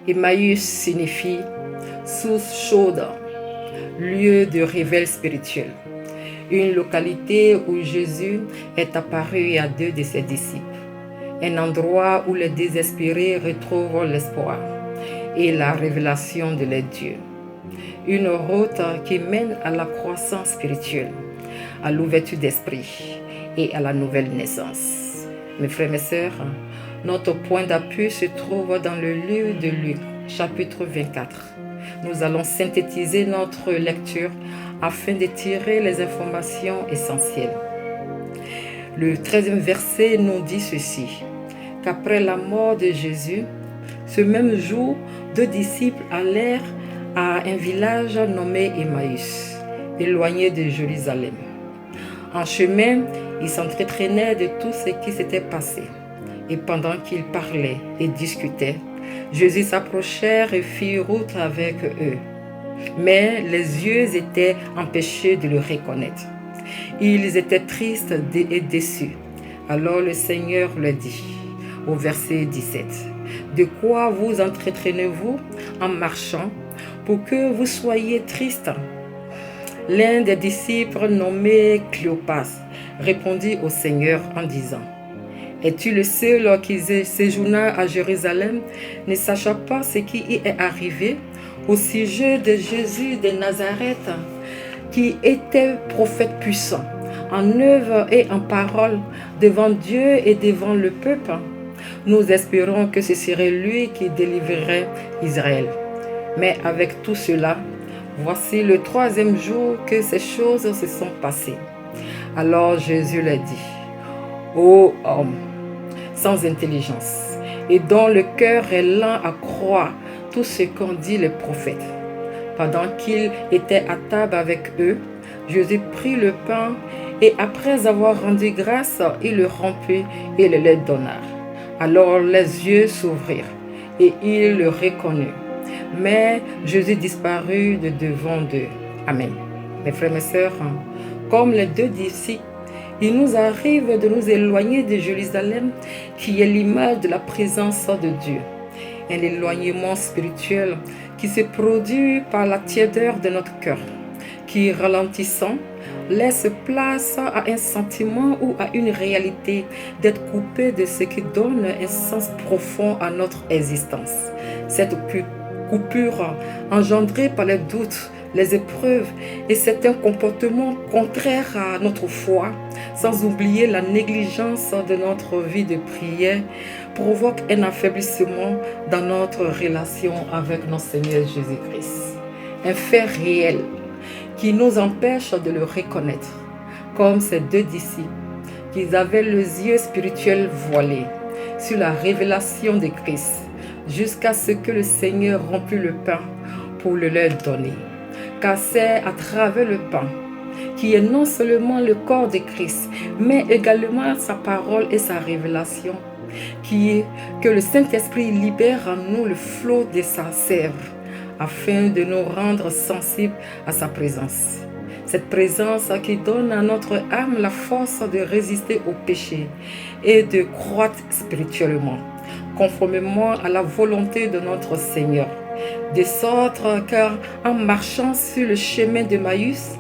Emmaüs signifie source chaude, lieu de réveil spirituel. Une localité où Jésus est apparu à 2 de ses disciples. Un endroit où les désespérés retrouvent l'espoir et la révélation de leur Dieu. Une route qui mène à la croissance spirituelle, à l'ouverture d'esprit et à la nouvelle naissance. Mes frères et mes sœurs, notre point d'appui se trouve dans le livre de Luc, chapitre 24. Nous allons synthétiser notre lecture afin de tirer les informations essentielles. Le 13e verset nous dit ceci, qu'après la mort de Jésus, ce même jour, 2 disciples allèrent à un village nommé Emmaüs, éloigné de Jérusalem. En chemin, ils s'entretenaient de tout ce qui s'était passé. Et pendant qu'ils parlaient et discutaient, Jésus s'approchait et fit route avec eux. Mais les yeux étaient empêchés de le reconnaître. Ils étaient tristes et déçus. Alors le Seigneur leur dit, au verset 17, « De quoi vous entretenez-vous en marchant pour que vous soyez tristes ?» L'un des disciples nommé Cléopas répondit au Seigneur en disant, « Es-tu le seul qui séjourna à Jérusalem, ne sachant pas ce qui y est arrivé au sujet de Jésus de Nazareth, qui était prophète puissant, en œuvre et en parole, devant Dieu et devant le peuple? Nous espérons que ce serait lui qui délivrerait Israël. Mais avec tout cela, voici le 3e jour que ces choses se sont passées. » Alors Jésus leur dit, « Ô homme, sans intelligence, et dont le cœur est lent à croire tout ce qu'ont dit les prophètes. » Pendant qu'il était à table avec eux, Jésus prit le pain et après avoir rendu grâce, il le rompit et le leur donna. Alors les yeux s'ouvrirent et il le reconnut. Mais Jésus disparut de devant d'eux. Amen. Mes frères et mes sœurs, comme les 2 disciples, il nous arrive de nous éloigner de Jérusalem, qui est l'image de la présence de Dieu. Un éloignement spirituel qui se produit par la tiédeur de notre cœur, qui, ralentissant, laisse place à un sentiment ou à une réalité d'être coupé de ce qui donne un sens profond à notre existence. Cette coupure engendrée par les doutes, les épreuves et certains comportements contraires à notre foi, sans oublier la négligence de notre vie de prière, provoque un affaiblissement dans notre relation avec notre Seigneur Jésus-Christ. Un fait réel qui nous empêche de le reconnaître, comme ces 2 disciples qui avaient les yeux spirituels voilés sur la révélation de Christ, jusqu'à ce que le Seigneur rompit le pain pour le leur donner. Car c'est à travers le pain, qui est non seulement le corps de Christ, mais également sa parole et sa révélation, que le Saint-Esprit libère en nous le flot de sa sève, afin de nous rendre sensibles à sa présence. Cette présence qui donne à notre âme la force de résister au péché et de croître spirituellement, conformément à la volonté de notre Seigneur. De sorte qu'en marchant sur le chemin d'Emmaüs,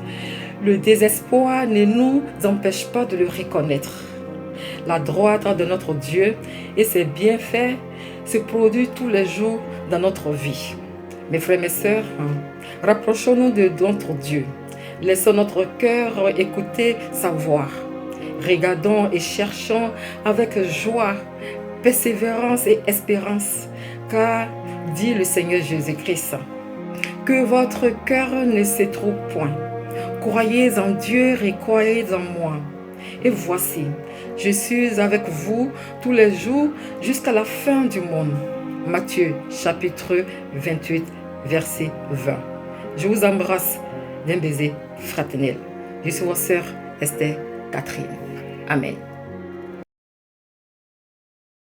le désespoir ne nous empêche pas de le reconnaître. La droite de notre Dieu et ses bienfaits se produisent tous les jours dans notre vie. Mes frères et mes sœurs, rapprochons-nous de notre Dieu. Laissons notre cœur écouter sa voix. Regardons et cherchons avec joie, persévérance et espérance, car, dit le Seigneur Jésus-Christ, que votre cœur ne se trouble point. Croyez en Dieu et croyez en moi. Et voici, je suis avec vous tous les jours jusqu'à la fin du monde. Matthieu chapitre 28, verset 20. Je vous embrasse d'un baiser fraternel. Je suis votre sœur Esther Catherine. Amen.